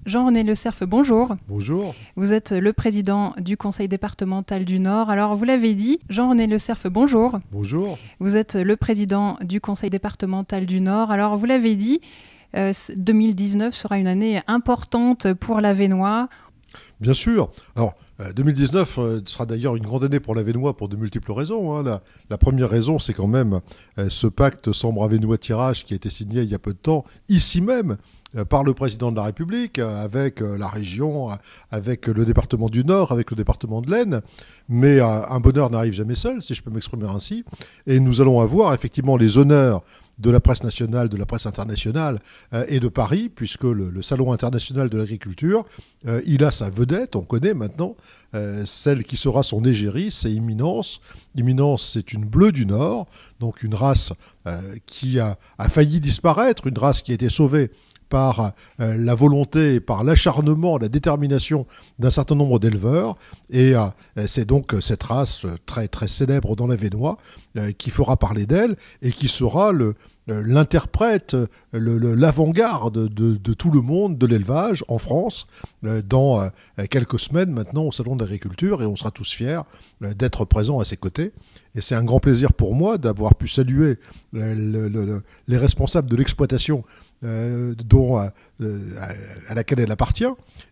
Jean-René Le Cerf, bonjour. Bonjour. Vous êtes le président du conseil départemental du Nord. Alors, vous l'avez dit, Jean-René Le Cerf, bonjour. Bonjour. Vous êtes le président du conseil départemental du Nord. Alors, vous l'avez dit, 2019 sera une année importante pour l'Avesnois. Bien sûr. Alors, 2019 sera d'ailleurs une grande année pour l'Avesnois pour de multiples raisons. La première raison, c'est quand même ce pacte Sambre-Avesnois-Tirage qui a été signé il y a peu de temps, ici même, par le président de la République, avec la région, avec le département du Nord, avec le département de l'Aisne. Mais un bonheur n'arrive jamais seul, si je peux m'exprimer ainsi. Et nous allons avoir effectivement les honneurs de la presse nationale, de la presse internationale et de Paris, puisque le Salon international de l'agriculture, il a sa vedette, on connaît maintenant, celle qui sera son égérie, c'est Imminence. Imminence, c'est une bleue du Nord, donc une race qui a failli disparaître, une race qui a été sauvée par la volonté, et par l'acharnement, la détermination d'un certain nombre d'éleveurs. Et c'est donc cette race très, très célèbre dans l'Avesnois qui fera parler d'elle et qui sera l'interprète, l'avant-garde de tout le monde de l'élevage en France dans quelques semaines maintenant au Salon de l'Agriculture, et on sera tous fiers d'être présents à ses côtés. Et c'est un grand plaisir pour moi d'avoir pu saluer les responsables de l'exploitation à laquelle elle appartient.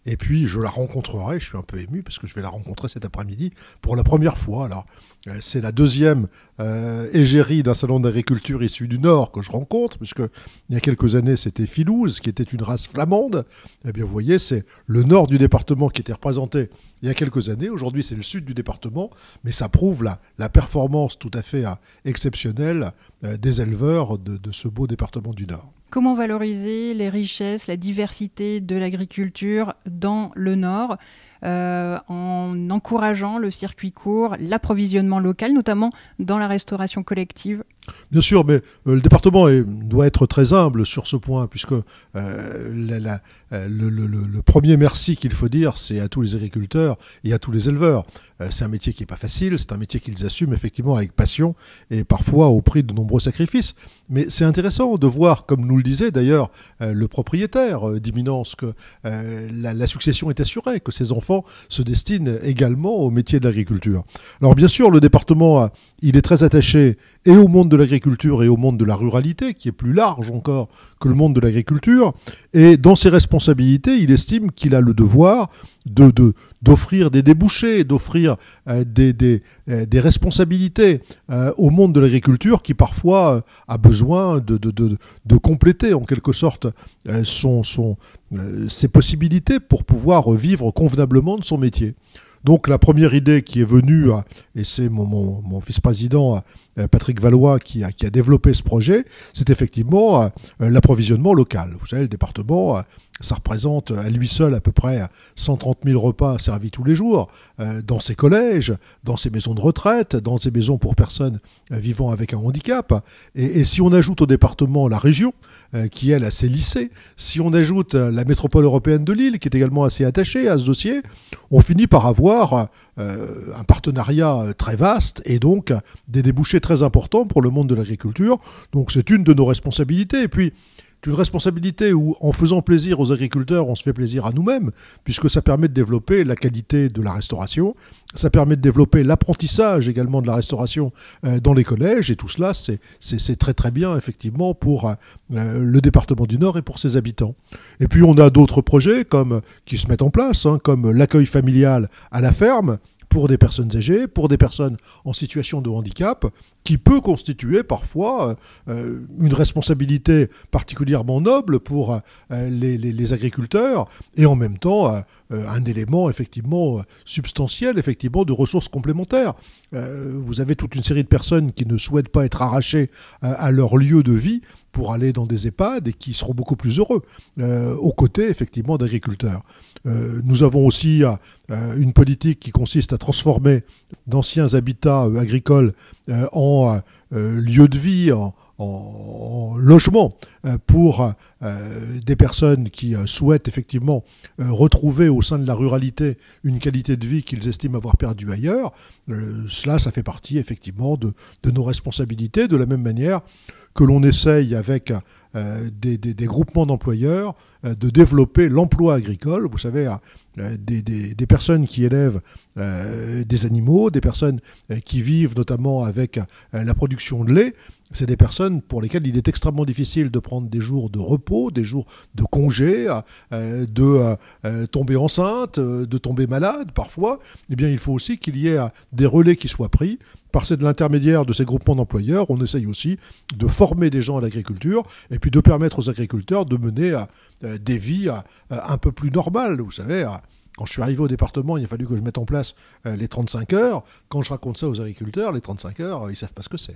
Et puis je la rencontrerai, je suis un peu ému parce que je vais la rencontrer cet après-midi pour la première fois. Alors c'est la deuxième égérie d'un salon d'agriculture issu du Nord que je rencontre, puisque il y a quelques années c'était Filouze qui était une race flamande. Eh bien vous voyez, c'est le nord du département qui était représenté il y a quelques années. Aujourd'hui c'est le sud du département, mais ça prouve la performance tout à fait exceptionnelle des éleveurs de ce beau département du Nord. Comment valoriser les richesses, la diversité de l'agriculture dans le Nord en encourageant le circuit court, l'approvisionnement local, notamment dans la restauration collective? Bien sûr, mais le département doit être très humble sur ce point, puisque le premier merci qu'il faut dire, c'est à tous les agriculteurs et à tous les éleveurs. C'est un métier qui n'est pas facile, c'est un métier qu'ils assument effectivement avec passion et parfois au prix de nombreux sacrifices. Mais c'est intéressant de voir, comme nous le disait d'ailleurs le propriétaire d'Imminence, que la succession est assurée, que ses enfants se destinent également au métier de l'agriculture. Alors bien sûr, le département, il est très attaché et au monde de l'agriculture et au monde de la ruralité, qui est plus large encore que le monde de l'agriculture. Et dans ses responsabilités, il estime qu'il a le devoir d'offrir des débouchés, d'offrir des responsabilités au monde de l'agriculture qui parfois a besoin de compléter en quelque sorte ses possibilités pour pouvoir vivre convenablement de son métier. Donc la première idée qui est venue, et c'est mon vice-président Patrick Valois qui a développé ce projet, c'est effectivement l'approvisionnement local. Vous savez, le département, ça représente à lui seul à peu près 130 000 repas servis tous les jours dans ses collèges, dans ses maisons de retraite, dans ses maisons pour personnes vivant avec un handicap. Et si on ajoute au département la région, qui elle a ses lycées, si on ajoute la métropole européenne de Lille, qui est également assez attachée à ce dossier, on finit par avoir un partenariat très vaste et donc des débouchés très importants pour le monde de l'agriculture. Donc c'est une de nos responsabilités. Et puis, une responsabilité où, en faisant plaisir aux agriculteurs, on se fait plaisir à nous-mêmes, puisque ça permet de développer la qualité de la restauration, ça permet de développer l'apprentissage également de la restauration dans les collèges, et tout cela, c'est très très bien, effectivement, pour le département du Nord et pour ses habitants. Et puis, on a d'autres projets qui se mettent en place, comme l'accueil familial à la ferme, pour des personnes âgées, pour des personnes en situation de handicap, qui peut constituer parfois une responsabilité particulièrement noble pour les agriculteurs, et en même temps un élément effectivement substantiel, effectivement de ressources complémentaires. Vous avez toute une série de personnes qui ne souhaitent pas être arrachées à leur lieu de vie pour aller dans des EHPAD et qui seront beaucoup plus heureux aux côtés effectivement d'agriculteurs. Nous avons aussi une politique qui consiste à transformer d'anciens habitats agricoles en lieux de vie, en logement pour des personnes qui souhaitent effectivement retrouver au sein de la ruralité une qualité de vie qu'ils estiment avoir perdue ailleurs. Cela, ça fait partie effectivement de nos responsabilités, de la même manière que l'on essaye avec des groupements d'employeurs de développer l'emploi agricole. Vous savez, des personnes qui élèvent des animaux, des personnes qui vivent notamment avec la production de lait. C'est des personnes pour lesquelles il est extrêmement difficile de prendre des jours de repos, des jours de congé, de tomber enceinte, de tomber malade parfois. Eh bien, il faut aussi qu'il y ait des relais qui soient pris. Par l'intermédiaire de ces groupements d'employeurs, on essaye aussi de former des gens à l'agriculture et puis de permettre aux agriculteurs de mener des vies un peu plus normales. Vous savez, quand je suis arrivé au département, il a fallu que je mette en place les 35 heures. Quand je raconte ça aux agriculteurs, les 35 heures, ils ne savent pas ce que c'est.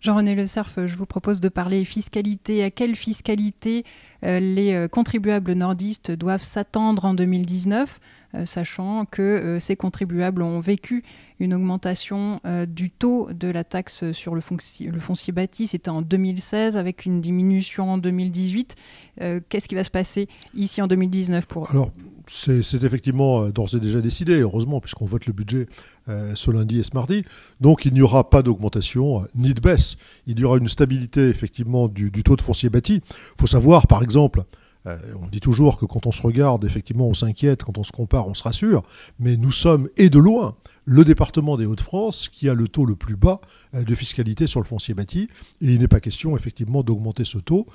Jean-René Le Cerf, je vous propose de parler fiscalité. À quelle fiscalité les contribuables nordistes doivent s'attendre en 2019, sachant que ces contribuables ont vécu une augmentation du taux de la taxe sur le foncier bâti. C'était en 2016 avec une diminution en 2018. Qu'est-ce qui va se passer ici en 2019 pour eux ? Alors, c'est effectivement d'ores et déjà décidé, heureusement, puisqu'on vote le budget ce lundi et ce mardi. Donc, il n'y aura pas d'augmentation ni de baisse. Il y aura une stabilité, effectivement, du taux de foncier bâti. Il faut savoir, par exemple, on dit toujours que quand on se regarde, effectivement, on s'inquiète, quand on se compare, on se rassure, mais nous sommes, et de loin, le département des Hauts-de-France qui a le taux le plus bas de fiscalité sur le foncier bâti. Et il n'est pas question, effectivement, d'augmenter ce taux.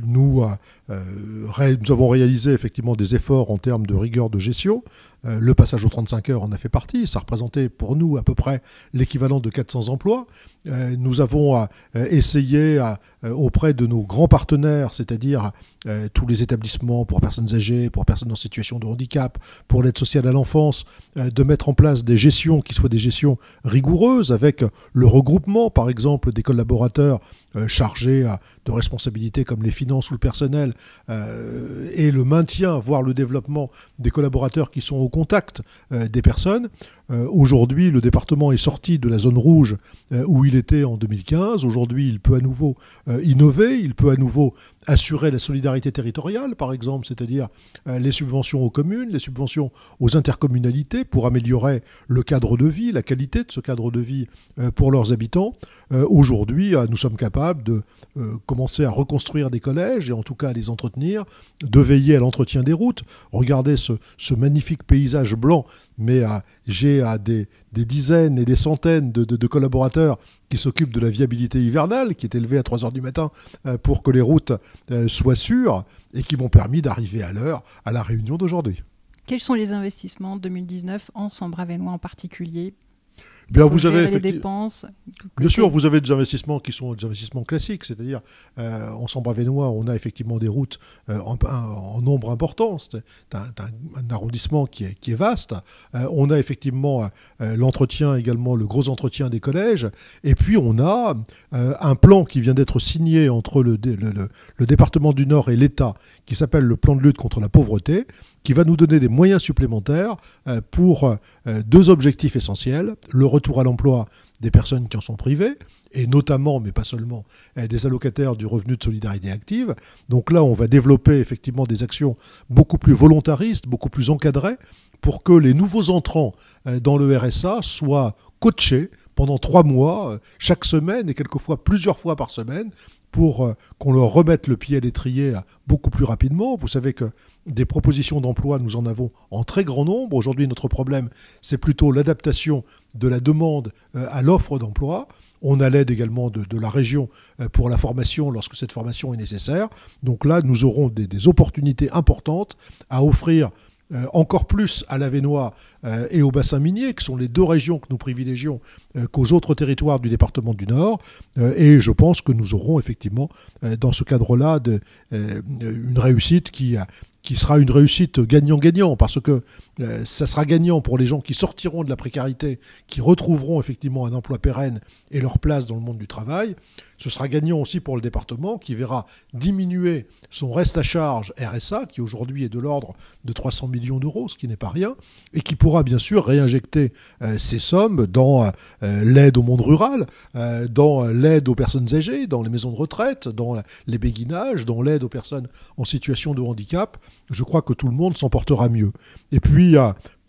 Nous avons réalisé, effectivement, des efforts en termes de rigueur de gestion. Le passage aux 35 heures en a fait partie. Ça représentait pour nous à peu près l'équivalent de 400 emplois. Nous avons essayé auprès de nos grands partenaires, c'est-à-dire tous les établissements pour personnes âgées, pour personnes en situation de handicap, pour l'aide sociale à l'enfance, de mettre en place des gestions qui soient des gestions rigoureuses avec le regroupement, par exemple, des collaborateurs chargés de responsabilités comme les finances ou le personnel et le maintien, voire le développement des collaborateurs qui sont au contact des personnes. Aujourd'hui, le département est sorti de la zone rouge où il était en 2015. Aujourd'hui, il peut à nouveau innover, il peut à nouveau assurer la solidarité territoriale, par exemple, c'est-à-dire les subventions aux communes, les subventions aux intercommunalités pour améliorer le cadre de vie, la qualité de ce cadre de vie pour leurs habitants. Aujourd'hui, nous sommes capables de commencer à reconstruire des collèges et en tout cas à les entretenir, de veiller à l'entretien des routes. Regardez ce magnifique paysage blanc, mais j'ai des dizaines et des centaines de collaborateurs qui s'occupent de la viabilité hivernale, qui est élevée à 3 heures du matin pour que les routes soient sûres et qui m'ont permis d'arriver à l'heure à la réunion d'aujourd'hui. Quels sont les investissements 2019 en Sambre-Avesnois en particulier ? Bien, vous avez les dépenses. Bien sûr, vous avez des investissements qui sont des investissements classiques, c'est-à-dire en Sambre-Avesnois, on a effectivement des routes en nombre important. C'est un arrondissement qui est vaste. On a effectivement l'entretien également, le gros entretien des collèges. Et puis on a un plan qui vient d'être signé entre le département du Nord et l'État, qui s'appelle le plan de lutte contre la pauvreté, qui va nous donner des moyens supplémentaires pour 2 objectifs essentiels. Le retour à l'emploi des personnes qui en sont privées, et notamment, mais pas seulement, des allocataires du revenu de solidarité active. Donc là, on va développer effectivement des actions beaucoup plus volontaristes, beaucoup plus encadrées, pour que les nouveaux entrants dans le RSA soient coachés pendant 3 mois, chaque semaine, et quelquefois plusieurs fois par semaine, pour qu'on leur remette le pied à l'étrier beaucoup plus rapidement. Vous savez que des propositions d'emploi, nous en avons en très grand nombre. Aujourd'hui, notre problème, c'est plutôt l'adaptation de la demande à l'offre d'emploi. On a l'aide également de la région pour la formation lorsque cette formation est nécessaire. Donc là, nous aurons des opportunités importantes à offrir encore plus à l'Avesnois et au bassin minier, qui sont les 2 régions que nous privilégions qu'aux autres territoires du département du Nord. Et je pense que nous aurons effectivement, dans ce cadre-là, une réussite qui sera une réussite gagnant-gagnant, parce que ça sera gagnant pour les gens qui sortiront de la précarité, qui retrouveront effectivement un emploi pérenne et leur place dans le monde du travail. Ce sera gagnant aussi pour le département, qui verra diminuer son reste à charge RSA, qui aujourd'hui est de l'ordre de 300 millions d'euros, ce qui n'est pas rien, et qui pourra bien sûr réinjecter ces sommes dans l'aide au monde rural, dans l'aide aux personnes âgées, dans les maisons de retraite, dans les béguinages, dans l'aide aux personnes en situation de handicap. Je crois que tout le monde s'en portera mieux. Et puis,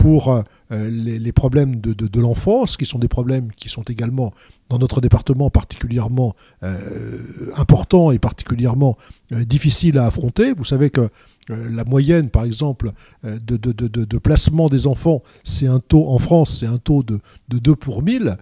pour les problèmes de l'enfance, qui sont des problèmes qui sont également, dans notre département, particulièrement importants et particulièrement difficiles à affronter. Vous savez que la moyenne, par exemple, de placement des enfants, c'est un taux, en France, c'est un taux de 2 pour 1000.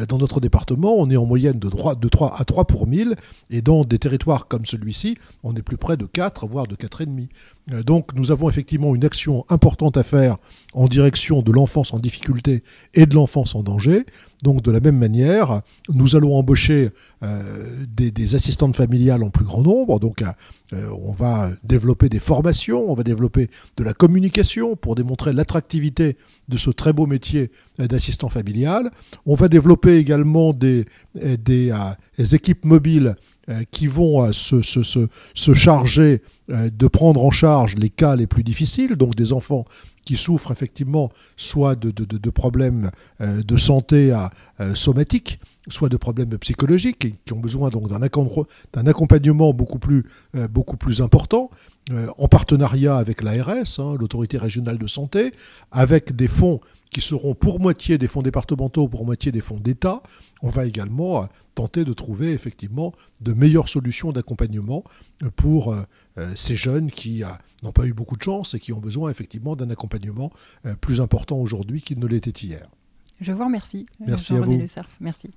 Dans notre département, on est en moyenne de 3 à 3 pour 1000, et dans des territoires comme celui-ci, on est plus près de 4, voire de 4,5. Donc nous avons effectivement une action importante à faire en direction de l'enfance en difficulté et de l'enfance en danger. Donc de la même manière, nous allons embaucher des assistantes familiales en plus grand nombre. Donc on va développer des formations, on va développer de la communication pour démontrer l'attractivité de ce très beau métier d'assistant familial. On va développer également des équipes mobiles qui vont se charger de prendre en charge les cas les plus difficiles, donc des enfants qui souffrent effectivement soit de problèmes de santé somatique, soit de problèmes psychologiques, et qui ont besoin donc d'un accompagnement beaucoup plus important, en partenariat avec l'ARS, l'autorité régionale de santé, avec des fonds qui seront pour moitié des fonds départementaux, pour moitié des fonds d'État. On va également tenter de trouver effectivement de meilleures solutions d'accompagnement pour ces jeunes qui n'ont pas eu beaucoup de chance et qui ont besoin effectivement d'un accompagnement plus important aujourd'hui qu'il ne l'était hier. Je vous remercie. Merci à vous. Merci.